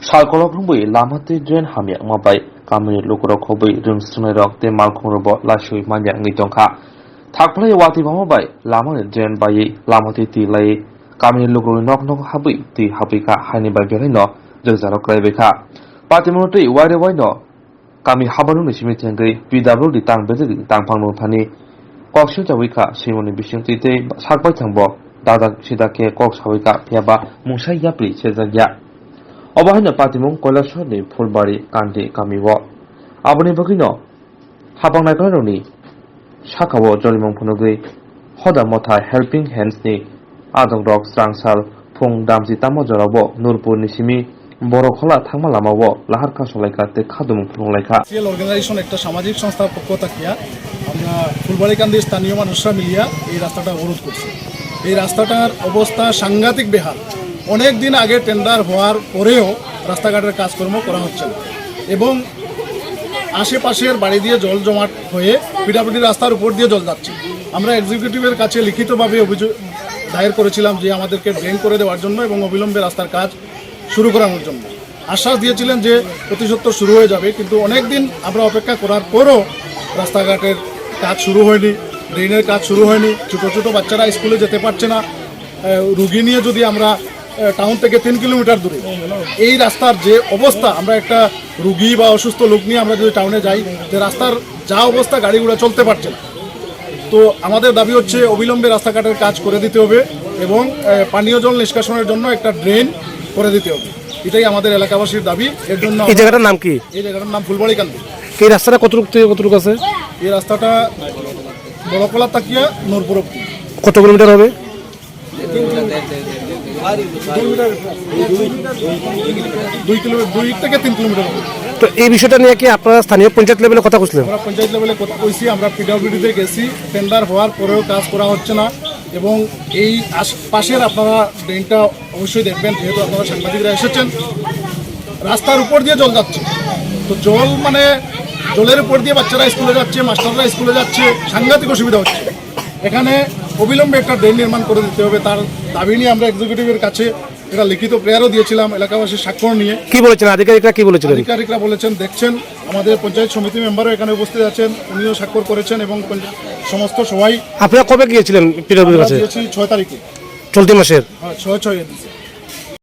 Salkolok Lamati Jen Hamia Mabai, Kami Lukurokobui, Rimstunok, the Malkorobo, Lashu Manya Nitonka. Takplay Wati Mabai, Lama Jen Bayi, Lamati Lay, Kami Lukurinok no Habi, the Habika, Hannibal Verino, Josarok Rebecca. Patimoti, why no? Kami Habarun Shimitangi, PW the Tang Bezig, Tang Pano Pani, Kokshuta Wika, Simon Bishanti, Sakbatambo, Dada Shidake, Koks Havika, Piaba, Musa Yapli, Chezanya. Obahina Patimon, Kolashoni, Pulbari, Kandi, Kamiwa. Aboni Bogino, Habang Nagaroni, Shakawo, Jolimon Punogri, Hoda Mota, Helping Hands Ni, Adong Dog, Strangsal, Pung Damsi Tamajorabo, Nurpur Nishimi, Borokhola Thamalamawo, Laharka Solaika, the Kadum Punglaika. Fiel organization একটা সামাজিক সংস্থার পক্ষ থেকে আমরা ফুলবাড়িকান্দি স্থানীয় মানুষরা মিলিয়া এই রাস্তাটা অবরোধ করছি। এই রাস্তাটার অবস্থা সাংঘাতিক বেহাল। অনেক দিন আগে টেন্ডার হওয়ার পরেও রাস্তাঘাটের কাজকর্ম করা হচ্ছে না এবং আশেপাশের বাড়ি দিয়ে জল জমাট হয়ে পিডব্লিউডি রাস্তার উপর দিয়ে জল যাচ্ছে। আমরা এক্সিকিউটিভের কাছে লিখিতভাবে অভিযোগ দায়ের করেছিলাম যে আমাদেরকে ড্রেন করে দেওয়ার জন্য এবং অবিলম্বে রাস্তার কাজ শুরু করানোর জন্য আশ্বাস দিয়েছিলেন যে অতি সত্বর শুরু হয়ে যাবে, কিন্তু অনেক দিন আমরা অপেক্ষা করার পরও রাস্তাঘাটের কাজ শুরু হয়নি, ড্রেনের কাজ শুরু হয়নি। ছোটো ছোটো বাচ্চারা স্কুলে যেতে পারছে না। রুগী নিয়ে যদি আমরা টাউন থেকে 3 কিলোমিটার দূরে এই রাস্তার যে অবস্থা, আমরা একটা রুগী বা অসুস্থ লোক নিয়ে আমরা যদি টাউনে যাই, যে রাস্তার যা অবস্থা গাড়িগুলো চলতে পারছে না। তো আমাদের দাবি হচ্ছে অবিলম্বে রাস্তাঘাটের কাজ করে দিতে হবে এবং পানীয় জল নিষ্কাশনের জন্য একটা ড্রেন করে দিতে হবে। এটাই আমাদের এলাকাবাসীর দাবি। এর জন্য এই জায়গাটার নাম কি? এই জায়গাটার নাম ফুলবাড়িকান্দি। এই রাস্তাটা কতটুকু থেকে কতটুকু আছে? এই রাস্তাটা বড়কলা তাকিয়া নূরপুর অবধি। কত কিলোমিটার হবে? 2 থেকে 3 কিলোমিটার হবে। তো এই বিষয়টা নিয়ে কি আপনারা স্থানীয় পঞ্চায়েত লেভেলে কথা বলছিলেন? আমরা পঞ্চায়েত লেভেলে কথা কইছি, আমরা পিডব্লিউডিতে গেছি। টেন্ডার হওয়ার পরেও কাজ করা হচ্ছে না এবং এই পাশের আপনারা ড্রেনটা অবশ্যই দেখবেন, যেহেতু আপনারা সাংবাদিকরা এসেছেন। রাস্তার উপর দিয়ে জল যাচ্ছে, তো জল মানে জলের উপর দিয়ে বাচ্চারা স্কুলে যাচ্ছে, মাস্টাররা স্কুলে যাচ্ছে, সাংঘাতিক অসুবিধা হচ্ছে। এখানে অবিলম্বে একটা ড্রেন নির্মাণ করে দিতে হবে, তার দাবি নিয়ে আমরা এক্সিকিউটিভের কাছে এটা লিখিত প্রেয়ারও দিয়েছিলাম এলাকাবাসীর স্বাক্ষর নিয়ে। কি বলেছেন আধিকারিকরা? কি বলেছিলেন? আধিকারিকরা বলেছেন দেখছেন, আমাদের পঞ্চায়েত সমিতি মেম্বারও এখানে উপস্থিত আছেন, উনিও স্বাক্ষর করেছেন এবং সমস্ত সবাই। আপনারা কবে গিয়েছিলেন পিডব্লিউডির কাছে? 6 তারিখে চলতি মাসের? হ্যাঁ, 6 দিয়েছে।